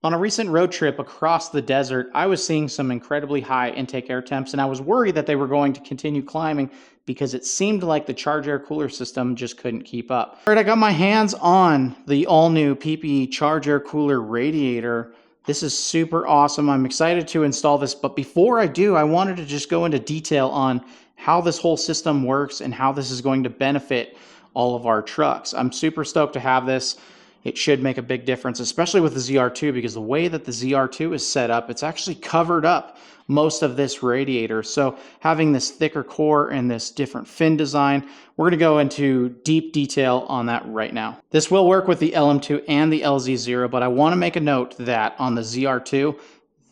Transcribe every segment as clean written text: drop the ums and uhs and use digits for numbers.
On a recent road trip across the desert, I was seeing some incredibly high intake air temps, and I was worried that they were going to continue climbing because it seemed like the charge air cooler system just couldn't keep up. All right, I got my hands on the all-new PPE charge air cooler radiator. This is super awesome. I'm excited to install this, but before I do, I wanted to just go into detail on how this whole system works and how this is going to benefit all of our trucks. I'm super stoked to have this. It should make a big difference, especially with the ZR2, because the way that the ZR2 is set up, it's actually covered up most of this radiator. So having this thicker core and this different fin design, we're going to go into deep detail on that right now. This will work with the LM2 and the LZ0, but I want to make a note that on the ZR2,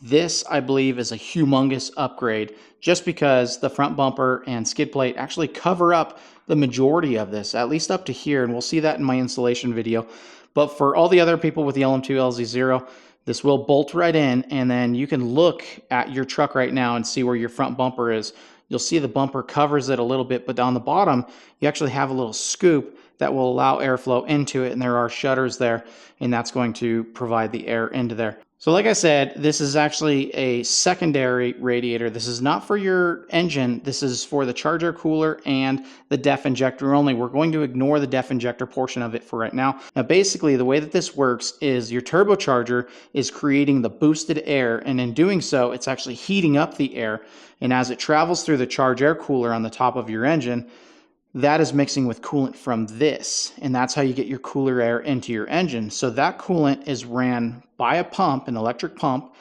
this, I believe, is a humongous upgrade just because the front bumper and skid plate actually cover up the majority of this, at least up to here, and we'll see that in my installation video. But for all the other people with the LM2 LZ0, this will bolt right in, and then you can look at your truck right now and see where your front bumper is. You'll see the bumper covers it a little bit, but down the bottom, you actually have a little scoop that will allow airflow into it, and there are shutters there, and that's going to provide the air into there. So like I said, this is actually a secondary radiator. This is not for your engine. This is for the charge air cooler and the def injector only. We're going to ignore the def injector portion of it for right now. Now, basically, the way that this works is your turbocharger is creating the boosted air, and in doing so, it's actually heating up the air. And as it travels through the charge air cooler on the top of your engine, that is mixing with coolant from this, and that's how you get your cooler air into your engine. So that coolant is ran by a pump, an electric pump,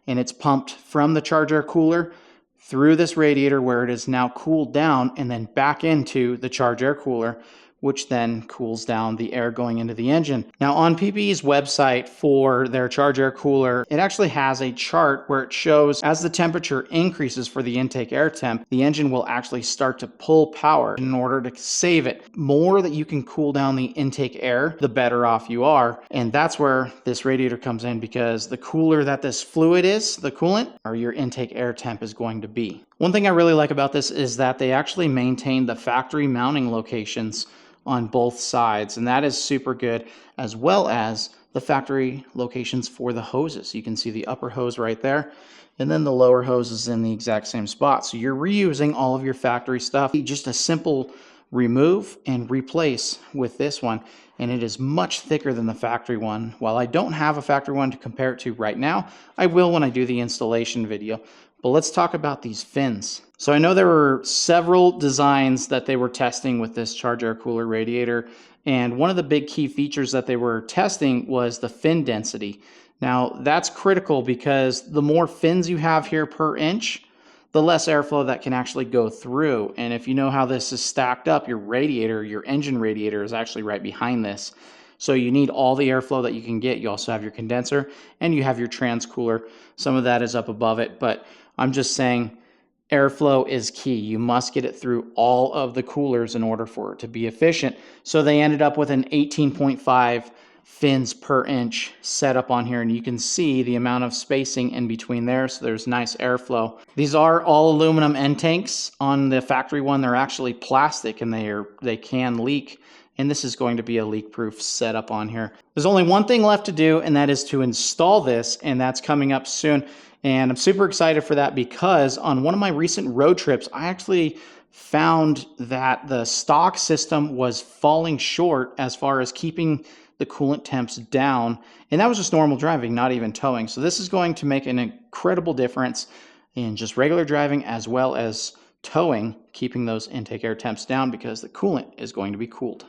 and it's pumped from the charge air cooler through this radiator where it is now cooled down and then back into the charge air cooler, which then cools down the air going into the engine. Now on PPE's website for their charge air cooler, it actually has a chart where it shows as the temperature increases for the intake air temp, the engine will actually start to pull power in order to save it. The more that you can cool down the intake air, the better off you are. And that's where this radiator comes in, because the cooler that this fluid is, the coolant, or your intake air temp is going to be. One thing I really like about this is that they actually maintain the factory mounting locations on both sides, and that is super good, as well as the factory locations for the hoses. You can see the upper hose right there, and then the lower hose is in the exact same spot. So you're reusing all of your factory stuff. Just a simple remove and replace with this one, and it is much thicker than the factory one. While I don't have a factory one to compare it to right now, I will when I do the installation video. But let's talk about these fins. So I know there were several designs that they were testing with this charge air cooler radiator, and one of the big key features that they were testing was the fin density. Now that's critical because the more fins you have here per inch, the less airflow that can actually go through. And if you know how this is stacked up, your radiator, your engine radiator is actually right behind this. So you need all the airflow that you can get. You also have your condenser and you have your trans cooler. Some of that is up above it, but I'm just saying airflow is key. You must get it through all of the coolers in order for it to be efficient. So they ended up with an 18.5 fins per inch setup on here, and you can see the amount of spacing in between there, so there's nice airflow. These are all aluminum end tanks. On the factory one, they're actually plastic, and they can leak, and this is going to be a leak-proof setup on here. There's only one thing left to do, and that is to install this, and that's coming up soon. And I'm super excited for that because on one of my recent road trips, I actually found that the stock system was falling short as far as keeping the coolant temps down. And that was just normal driving, not even towing. So this is going to make an incredible difference in just regular driving as well as towing, keeping those intake air temps down because the coolant is going to be cooled.